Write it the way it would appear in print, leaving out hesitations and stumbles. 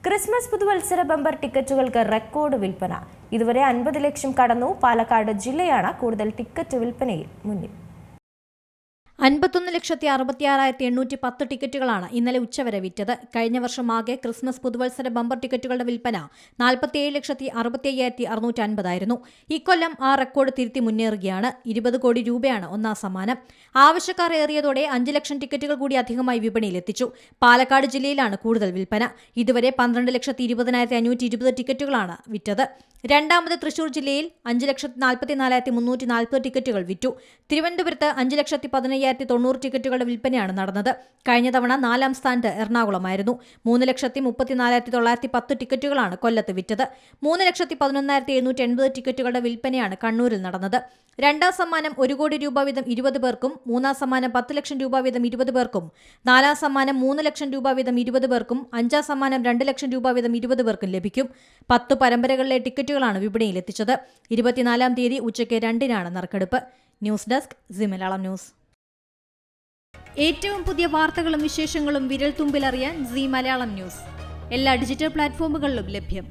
Christmas പുതുവത്സര bumper ടിക്കറ്റുകൾക്ക് record വിൽപ്പന. ഇതുവരെ 50 ലക്ഷം കടന്നു. പാലക്കാട് ജില്ലയാണ് കൂടുതൽ ടിക്കറ്റ് വിൽപ്പനയിൽ മുന്നിൽ. 51,66,810 ടിക്കറ്റുകളാണ് ഇന്നലെ ഉച്ചവരെ വിറ്റത്. കഴിഞ്ഞ വർഷം ആകെ ക്രിസ്മസ് പുതുവത്സര ബമ്പർ ടിക്കറ്റുകളുടെ വിൽപ്പന 47,65,650 ആയിരുന്നു. ഇക്കൊല്ലം ആ റെക്കോർഡ് തിരുത്തി മുന്നേറുകയാണ്. 20 കോടി രൂപയാണ് ഒന്നാം സമ്മാനം. ആവശ്യക്കാർ ഏറിയതോടെ 5 ലക്ഷം ടിക്കറ്റുകൾ കൂടി അധികമായി വിപണിയിലെത്തിച്ചു. പാലക്കാട് ജില്ലയിലാണ് കൂടുതൽ വിൽപ്പന. ഇതുവരെ 12,20,520 ടിക്കറ്റുകളാണ് വിറ്റത്. രണ്ടാമത് തൃശൂർ ജില്ലയിൽ 5,44,340 ടിക്കറ്റുകൾ വിറ്റു. തിരുവനന്തപുരത്ത് 5,15,90 ടിക്കറ്റുകളുടെ വിൽപ്പനയാണ് നടന്നത്. കഴിഞ്ഞ തവണ 4ാം സ്ഥാനത്ത് എറണാകുളമായിരുന്നു. 3,34,910 ടിക്കറ്റുകളാണ് കൊല്ലത്ത് വിറ്റത്. 3,11,780 ടിക്കറ്റുകളുടെ വിൽപ്പനയാണ് കണ്ണൂരിൽ നടന്നത്. രണ്ടാം സമ്മാനം 1 കോടി രൂപ വീതം 20 പേർക്കും, മൂന്നാം സമ്മാനം 10 ലക്ഷം രൂപ വീതം 20 പേർക്കും, നാലാം സമ്മാനം 3 ലക്ഷം രൂപ വീതം 20 പേർക്കും, അഞ്ചാം സമ്മാനം 2 ലക്ഷം രൂപ വീതം 20 പേർക്കും ലഭിക്കും. 10 പരമ്പരകളിലെ ടിക്കറ്റുകളാണ് വിപണിയിലെത്തിച്ചത്. 24-ാം തീയതി ഉച്ചയ്ക്ക് 2-നാണ് നറുക്കെടുപ്പ്. News desk C Malayalam news. ഏറ്റവും പുതിയ വാർത്തകളും വിശേഷങ്ങളും വിരൽ തുമ്പിലറിയാൻ സി മലയാളം ന്യൂസ് എല്ലാ ഡിജിറ്റൽ പ്ലാറ്റ്ഫോമുകളിലും ലഭ്യം.